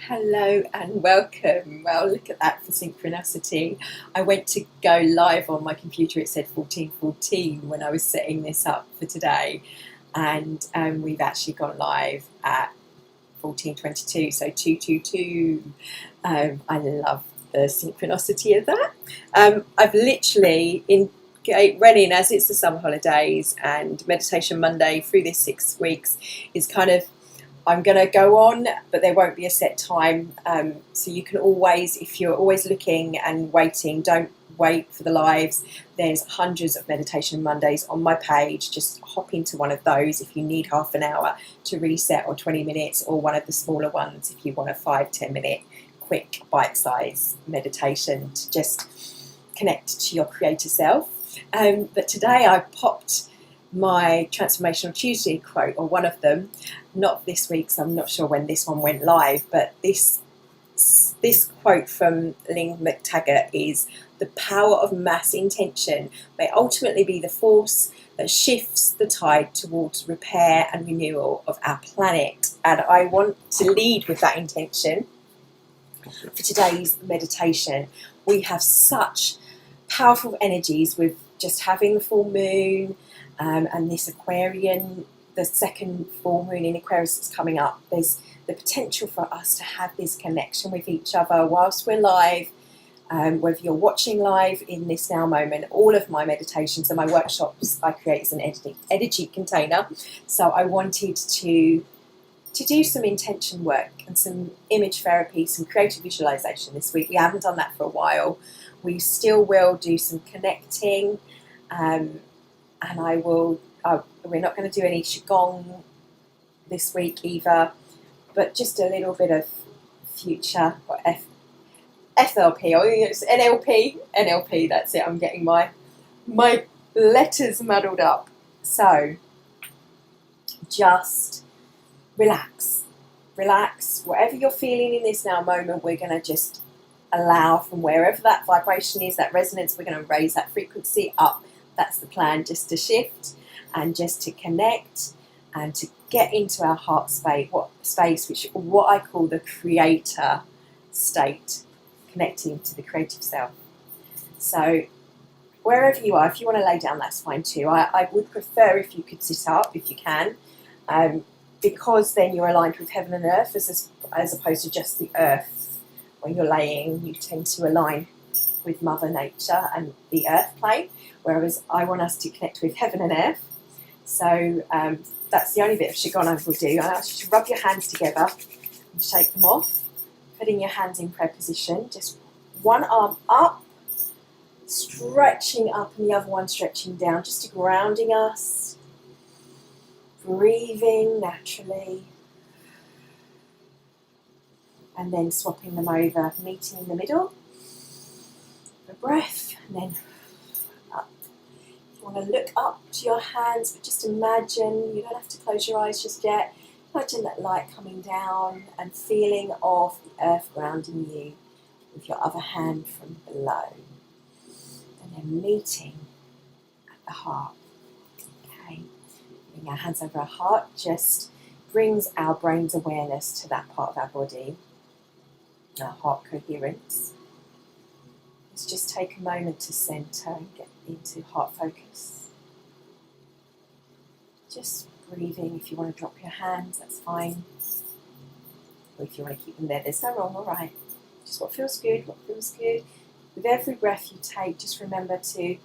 Hello and welcome. Well, look at that for synchronicity. I went to go live on my computer. It said 14:14 when I was setting this up for today, and we've actually gone live at 14:22, so 222. I love the synchronicity of that. I've literally running as it's the summer holidays and Meditation Monday through this 6 weeks is kind of I'm going to go on, but there won't be a set time. So you can always, if you're always looking and waiting, don't wait for the lives. There's hundreds of Meditation Mondays on my page. Just hop into one of those if you need half an hour to reset, or 20 minutes, or one of the smaller ones if you want a 5-10 minute quick bite-sized meditation to just connect to your creator self. But today I popped my Transformational Tuesday quote, or one of them, not this week, so I'm not sure when this one went live, but this quote from Lynn McTaggart is: "The power of mass intention may ultimately be the force that shifts the tide towards repair and renewal of our planet." And I want to lead with that intention for today's meditation. We have such powerful energies with just having the full moon, and this Aquarian, the second full moon in Aquarius that's coming up. There's the potential for us to have this connection with each other whilst we're live. Whether you're watching live in this now moment, all of my meditations and my workshops I create as an energy container. So I wanted to do some intention work and some image therapy, some creative visualization this week. We haven't done that for a while. We still will do some connecting, and we're not going to do any Qigong this week either, but just a little bit of future, or FLP, or it's NLP, that's it. I'm getting my letters muddled up. So just relax, whatever you're feeling in this now moment. We're going to just allow, from wherever that vibration is, that resonance, we're going to raise that frequency up. That's the plan, just to shift and just to connect and to get into our heart space, which what I call the creator state, connecting to the creative self. So wherever you are, if you want to lay down, that's fine too. I would prefer if you could sit up if you can, because then you're aligned with heaven and earth as opposed to just the earth. When you're laying, you tend to align with Mother Nature and the earth plane, whereas I want us to connect with heaven and earth. So that's the only bit of Qigong I will do. I ask you to rub your hands together and shake them off, putting your hands in prayer position, just one arm up, stretching up, and the other one stretching down, just grounding us, breathing naturally, and then swapping them over, meeting in the middle, a breath, and then up. You want to look up to your hands, but just imagine, you don't have to close your eyes just yet, imagine that light coming down and feeling of the earth grounding you with your other hand from below, and then meeting at the heart. Okay, putting our hands over our heart just brings our brain's awareness to that part of our body, our heart coherence. Let's just take a moment to center and get into heart focus. Just breathing. If you want to drop your hands, that's fine. Or if you want to keep them there, there's no wrong or right. Just what feels good, With every breath you take, just remember to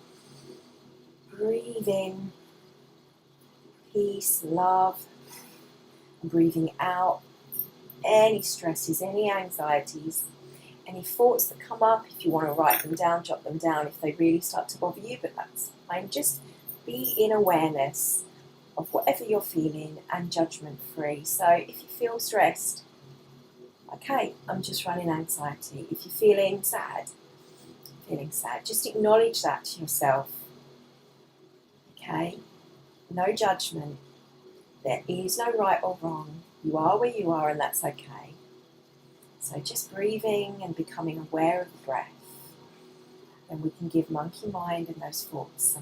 breathe in peace, love, and breathing out any stresses, any anxieties, any thoughts that come up. If you want to write them down, jot them down if they really start to bother you, but that's fine. Just be in awareness of whatever you're feeling and judgment free. So if you feel stressed, okay, I'm just running anxiety. If you're feeling sad, just acknowledge that to yourself. Okay, no judgment. There is no right or wrong. You are where you are, and that's okay. So just breathing and becoming aware of the breath. Then we can give monkey mind and those thoughts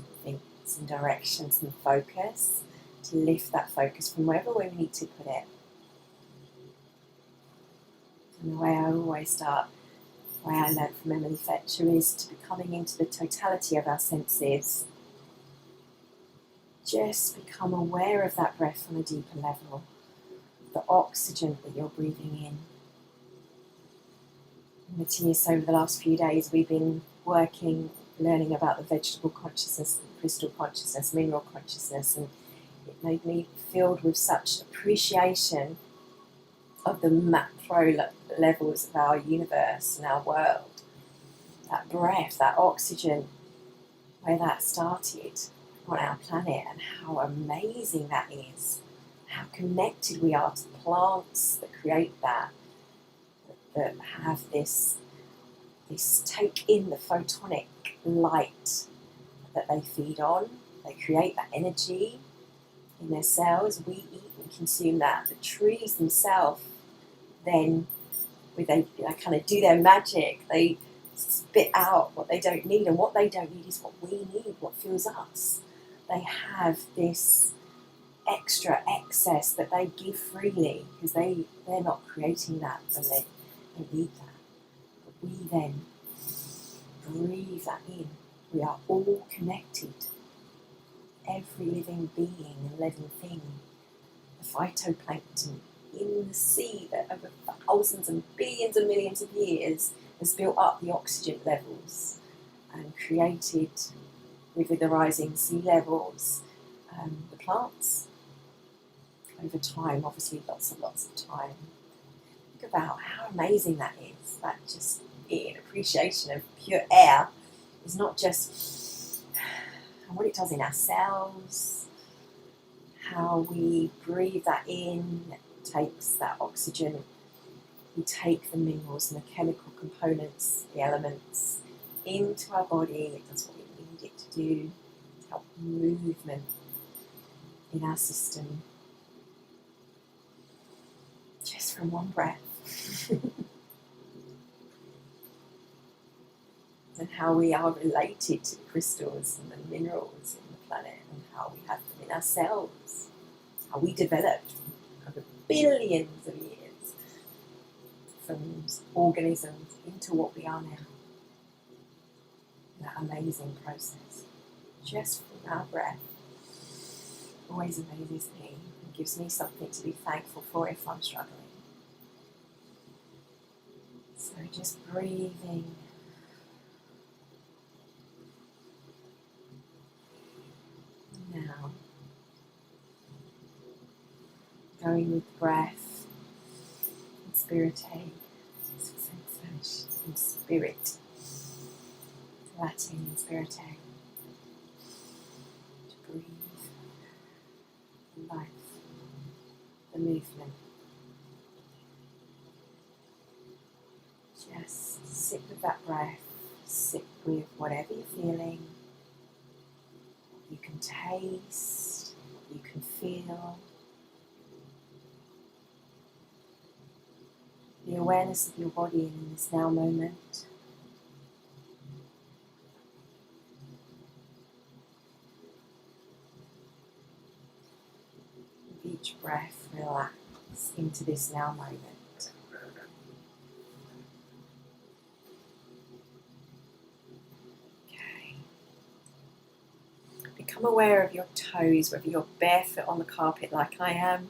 some direction, some focus, to lift that focus from wherever we need to put it. And the way I always start, the way I learned from Emily Fletcher, is to be coming into the totality of our senses. Just become aware of that breath on a deeper level, the oxygen that you're breathing in. Matthias, over the last few days, we've been learning about the vegetable consciousness, crystal consciousness, mineral consciousness, and it made me filled with such appreciation of the macro levels of our universe and our world. That breath, that oxygen, where that started on our planet, and how amazing that is. How connected we are to the plants that create that have this take in the photonic light that they feed on. They create that energy in their cells. We eat and consume that. The trees themselves then, they kind of do their magic. They spit out what they don't need, and what they don't need is what we need, what fuels us. They have this extra excess that they give freely, because they're not creating that when they need that. But we then breathe that in. We are all connected. Every living being and living thing. The phytoplankton in the sea that over thousands and billions and millions of years has built up the oxygen levels and created, with the rising sea levels, the plants. Over time, obviously lots and lots of time. Think about how amazing that is. That just being appreciation of pure air is not just what it does in our cells, how we breathe that in, it takes that oxygen, we take the minerals and the chemical components, the elements, into our body. It does what we need it to do, to help movement in our system, just from one breath. And how we are related to the crystals and the minerals in the planet, and how we have them in ourselves, how we developed over billions of years from organisms into what we are now. That amazing process, just from our breath, always amazes me and gives me something to be thankful for if I'm struggling. So just breathing. Now, going with breath and spirit, in spirit, Latin in spirit, to breathe life, the movement. Just sit with that breath, sit with whatever you're feeling. You can taste, you can feel. The awareness of your body in this now moment. With each breath, relax into this now moment. Become aware of your toes, whether you're barefoot on the carpet like I am,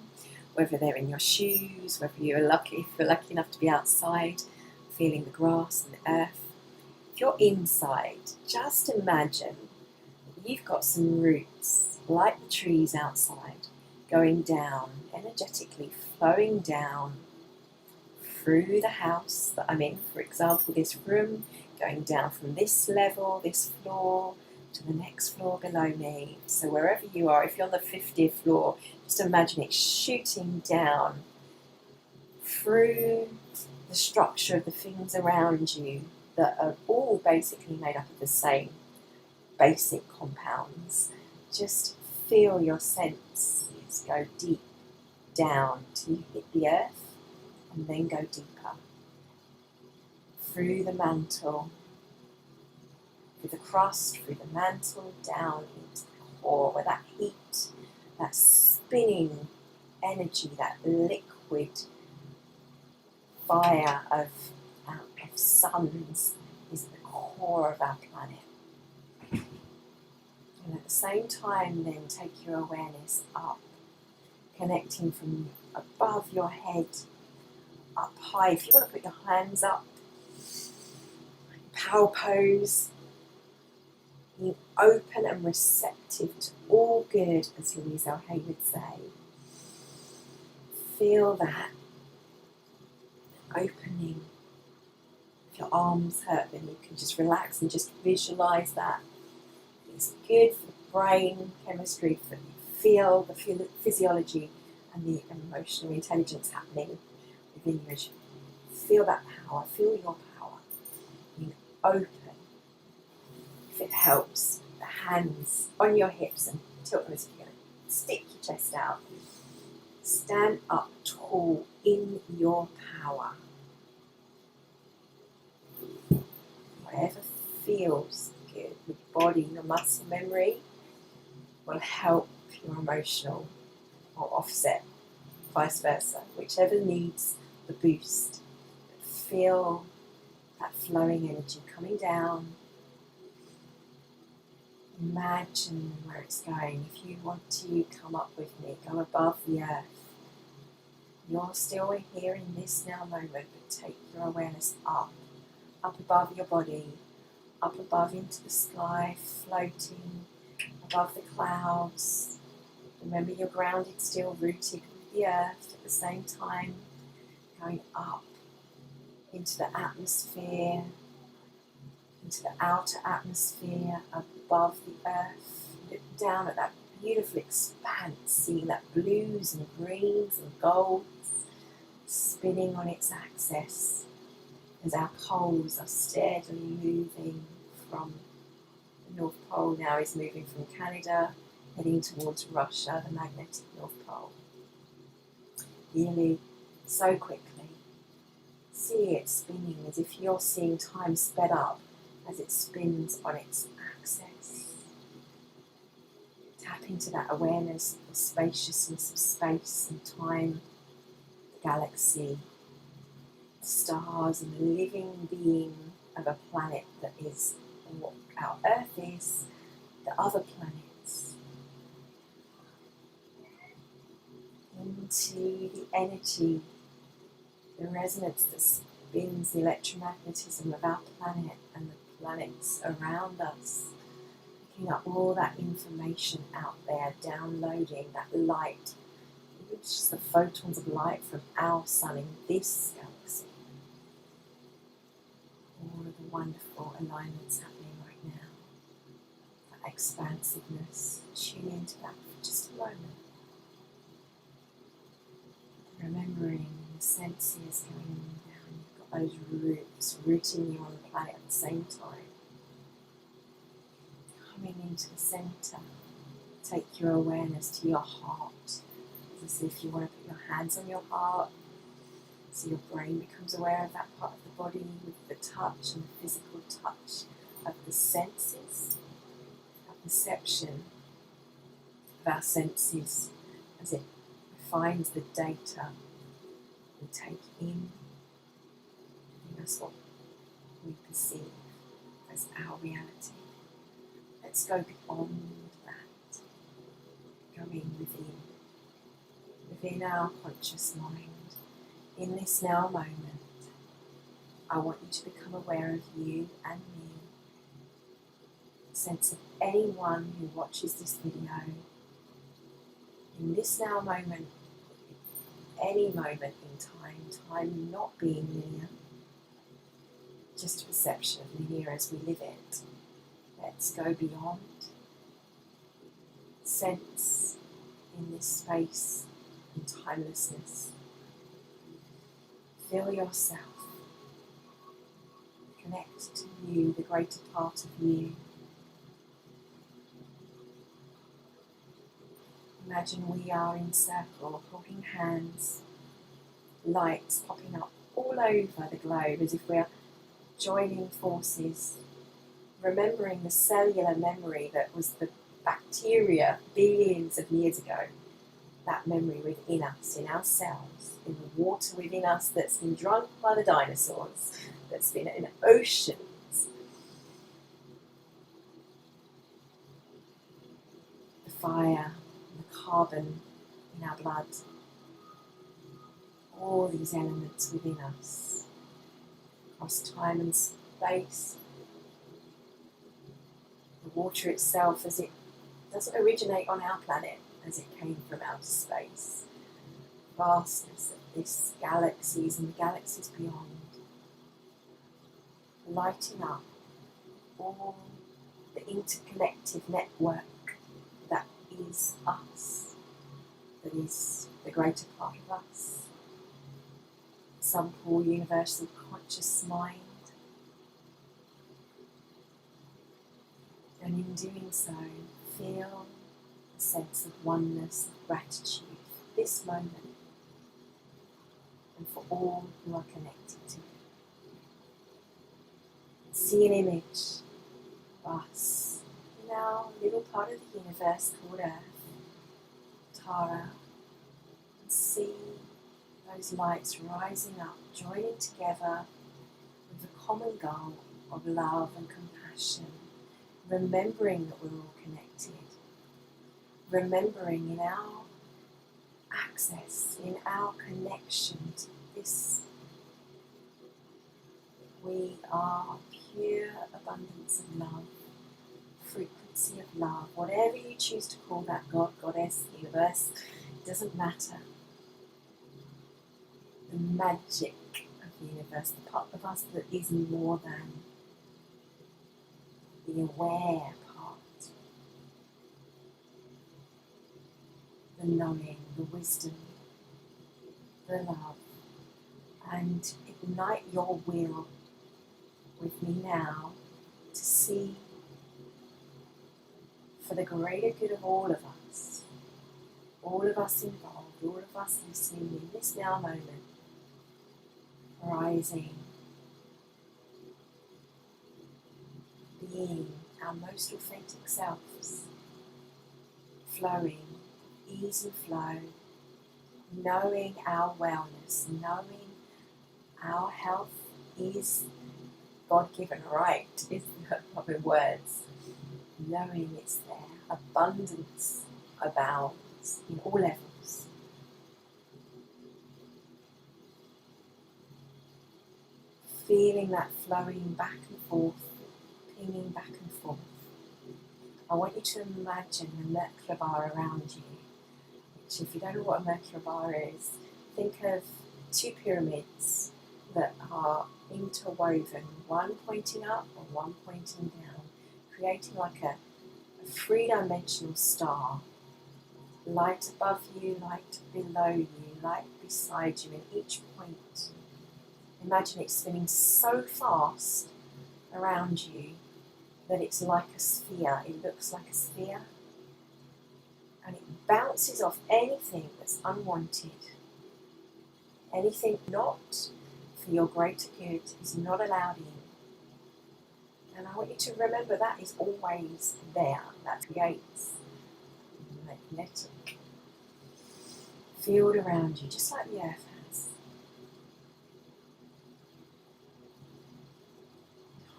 whether they're in your shoes, whether you're lucky enough to be outside, feeling the grass and the earth. If you're inside, just imagine you've got some roots, like the trees outside, going down, energetically flowing down through the house that I'm in, for example, this room, going down from this level, this floor, to the next floor below me. So wherever you are, if you're on the 50th floor, just imagine it shooting down through the structure of the things around you that are all basically made up of the same basic compounds. Just feel your senses go deep down till you hit the earth, and then go deeper through the mantle, through the crust, through the mantle, down into the core, where that heat, that spinning energy, that liquid fire of suns is at the core of our planet. And at the same time, then take your awareness up, connecting from above your head, up high. If you want to put your hands up, power pose, being open and receptive to all good, as Louise L. Hay would say. Feel that opening. If your arms hurt, then you can just relax and just visualize that. It's good for the brain chemistry, for you feel the physiology and the emotional intelligence happening within you as you feel that power, feel your power, being open. If it helps, the hands on your hips and tilt them as if you're going to stick your chest out. Stand up tall in your power. Whatever feels good, your body, your muscle memory will help your emotional or offset, vice versa, whichever needs the boost. But feel that flowing energy coming down. Imagine where it's going. If you want to come up with me, go above the earth. You're still here in this now moment, but take your awareness up above your body, up above into the sky, floating above the clouds. Remember you're grounded, still rooted with the earth at the same time, going up into the atmosphere, into the outer atmosphere, above the earth. Look down at that beautiful expanse, seeing that blues and greens and golds spinning on its axis as our poles are steadily moving from the North Pole. Now is moving from Canada, heading towards Russia, the magnetic North Pole. Nearly so quickly. See it spinning as if you're seeing time sped up as it spins on its axis. Tap into that awareness of the spaciousness of space and time, the galaxy, the stars, and the living being of a planet that is what our Earth is, the other planets. Into the energy, the resonance that spins the electromagnetism of our planet and the planets around us. Picking up all that information out there, downloading that light, which is the photons of light from our sun in this galaxy. All of the wonderful alignments happening right now. That expansiveness, tune into that for just a moment. Remembering the senses going down, you've got those roots rooting you on the planet at the same time. Coming into the centre, take your awareness to your heart, as if you want to put your hands on your heart, so your brain becomes aware of that part of the body with the touch and the physical touch of the senses, our perception of our senses as it refines the data we take in, and that's what we perceive as our reality. Let's go beyond that, going within our conscious mind. In this now moment, I want you to become aware of you and me, sense of anyone who watches this video. In this now moment, any moment in time not being linear, just a perception of linear as we live it. Let's go beyond. Sense in this space and timelessness. Feel yourself. Connect to you, the greater part of you. Imagine we are in circle, holding hands, lights popping up all over the globe as if we're joining forces, remembering the cellular memory that was the bacteria billions of years ago, that memory within us, in our cells, in the water within us that's been drunk by the dinosaurs, that's been in oceans, the fire, the carbon in our blood, all these elements within us, across time and space. The water itself, as it doesn't originate on our planet, as it came from outer space. Vastness of this galaxies and the galaxies beyond, lighting up all the interconnected network that is us, that is the greater part of us, some call universal conscious mind. And in doing so, feel a sense of oneness, of gratitude for this moment and for all who are connected to it. See an image of us in our little part of the universe called Earth, Tara, and see those lights rising up, joining together with the common goal of love and compassion, remembering that we're all connected, remembering in our access, in our connection to this, we are pure abundance of love, frequency of love, whatever you choose to call that, God, Goddess, universe, it doesn't matter. The magic of the universe, the part of us that is more than the aware part, the knowing, the wisdom, the love, and ignite your will with me now to see, for the greater good of all of us involved, all of us listening in this now moment, rising, being our most authentic selves, flowing, ease and flow, knowing our wellness, knowing our health is God-given right, is the proper words, knowing it's there, abundance abounds in all levels. Feeling that flowing back and forth, pinging back and forth. I want you to imagine a Merkaba bar around you, which, if you don't know what a Merkaba bar is, think of two pyramids that are interwoven, one pointing up and one pointing down, creating like a three-dimensional star. Light above you, light below you, light beside you, and each point, imagine it spinning so fast around you that it's like a sphere. It looks like a sphere, and it bounces off anything that's unwanted, anything not for your greater good is not allowed in. And I want you to remember that is always there. That creates a magnetic field around you, just like the earth has.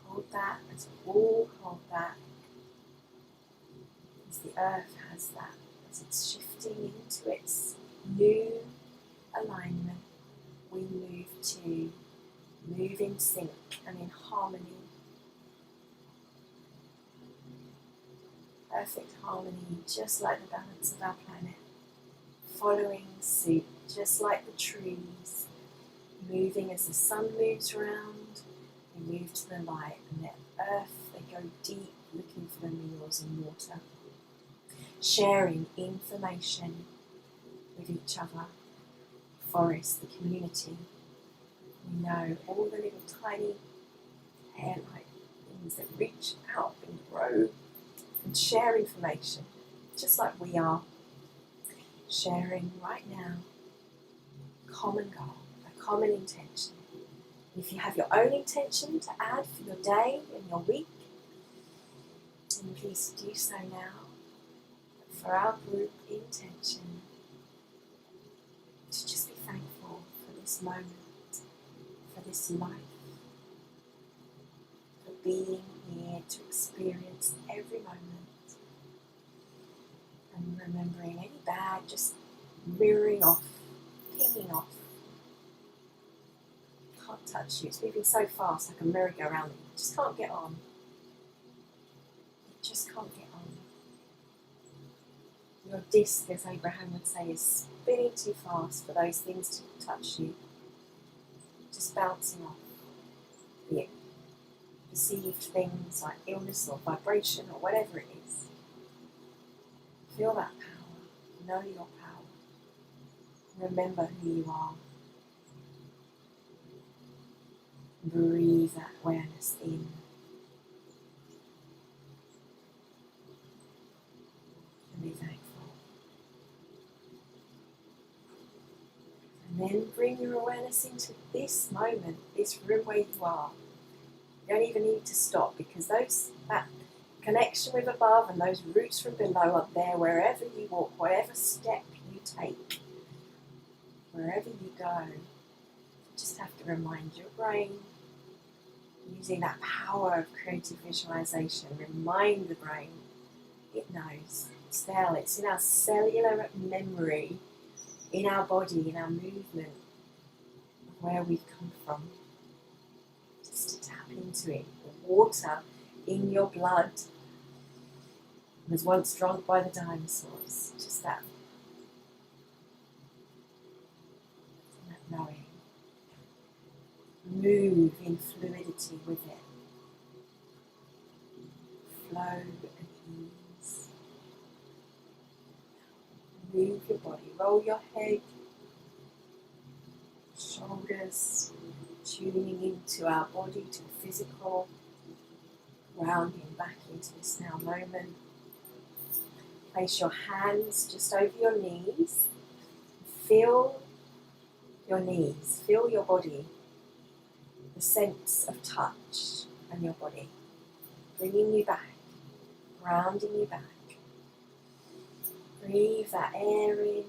Hold that, as we all hold that, as the earth has that, as it's shifting into its new alignment, we move in sync and in harmony. Perfect harmony, just like the balance of our planet, following suit, just like the trees, moving as the sun moves around, we move to the light, and the earth, they go deep, looking for the minerals and water, sharing information with each other, forest, the community. We know all the little tiny hair-like things that reach out and grow and share information, just like we are sharing right now, common goal, a common intention. If you have your own intention to add for your day and your week, then please do so now. But for our group intention, this moment, for this life, for being here to experience every moment, and remembering any bad, just mirroring off, pinging off. Can't touch you, it's moving so fast like a merry-go-round that you just can't get on. You just can't get on. Your disc, as Abraham would say, is spinning too fast for those things to touch you. Just bouncing off. Be it perceived things like illness or vibration or whatever it is. Feel that power. Know your power. Remember who you are. Breathe that awareness in. And be thankful. And then bring your awareness into this moment, this room where you are. You don't even need to stop, because that connection with above and those roots from below are there wherever you walk, whatever step you take, wherever you go. You just have to remind your brain, using that power of creative visualization, remind the brain, it knows, it's there, it's in our cellular memory, in our body, in our movement, of where we've come from. Just to tap into it. The water in your blood was once drunk by the dinosaurs. Just that knowing. Move in fluidity with it. Flow and ease. Move your body. Roll your head, shoulders, tuning into our body, to the physical, grounding back into this now moment. Place your hands just over your knees. Feel your knees, feel your body, the sense of touch on your body, bringing you back, grounding you back. Breathe that air in.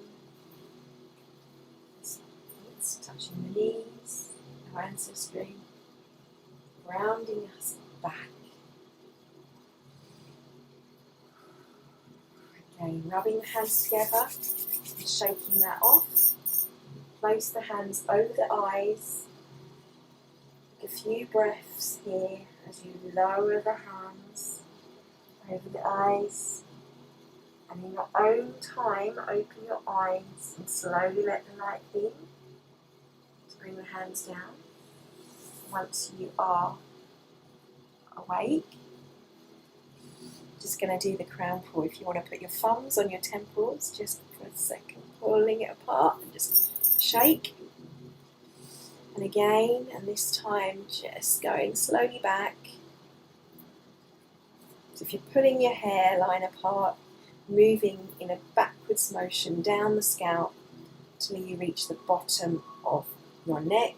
It's touching the knees, our ancestry, grounding us back. Again, rubbing the hands together and shaking that off. Place the hands over the eyes. Take a few breaths here as you lower the hands over the eyes. And in your own time, open your eyes and slowly let the light in. To bring the hands down. Once you are awake, just going to do the crown pull. If you want to put your thumbs on your temples just for a second, pulling it apart and just shake. And again, and this time just going slowly back. So if you're pulling your hairline apart, moving in a backwards motion down the scalp till you reach the bottom of your neck.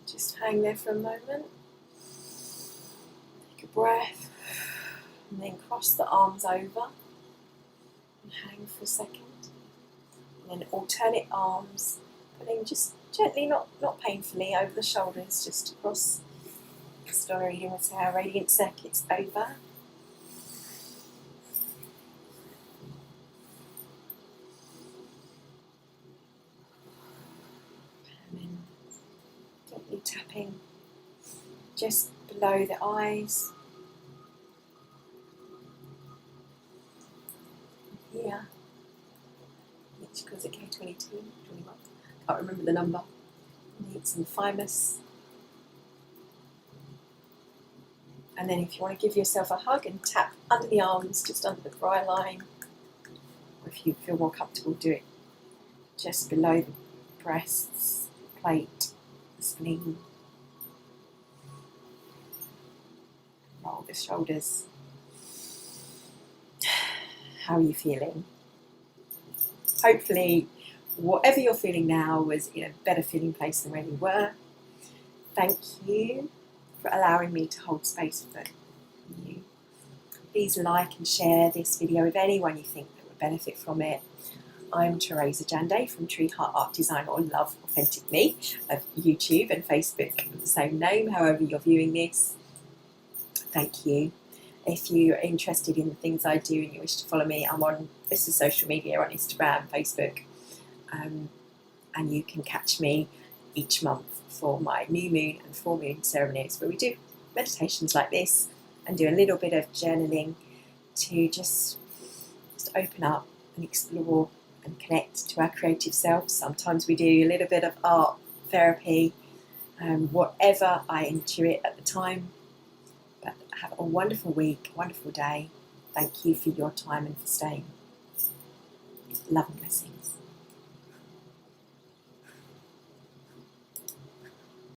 Just hang there for a moment. Take a breath. And then cross the arms over. And hang for a second. And then alternate arms. Putting just gently, not painfully, over the shoulders, just across. Story reading with our radiant circuits over. And then gently tapping just below the eyes. Here. Which calls it K22, 21. Can't remember the number. Need some thymus. And then if you want to give yourself a hug and tap under the arms, just under the thigh line, or if you feel more comfortable, do it just below the breasts, plate, the spleen. Roll the shoulders. How are you feeling? Hopefully, whatever you're feeling now was in a better feeling place than where you were. Thank you for allowing me to hold space for you. please like and share this video with anyone you think that would benefit from it. I'm Theresa Jande from Tree Heart Art Design, or Love Authentic Me, of YouTube and Facebook with the same name, however you're viewing this. Thank you. If you're interested in the things I do and you wish to follow me, I'm on this is social media, on Instagram, Facebook, and you can catch me each month for my new moon and full moon ceremonies, where we do meditations like this and do a little bit of journaling to just open up and explore and connect to our creative self. Sometimes we do a little bit of art therapy, whatever I intuit at the time. But have a wonderful week, wonderful day. Thank you for your time and for staying. Love and blessing.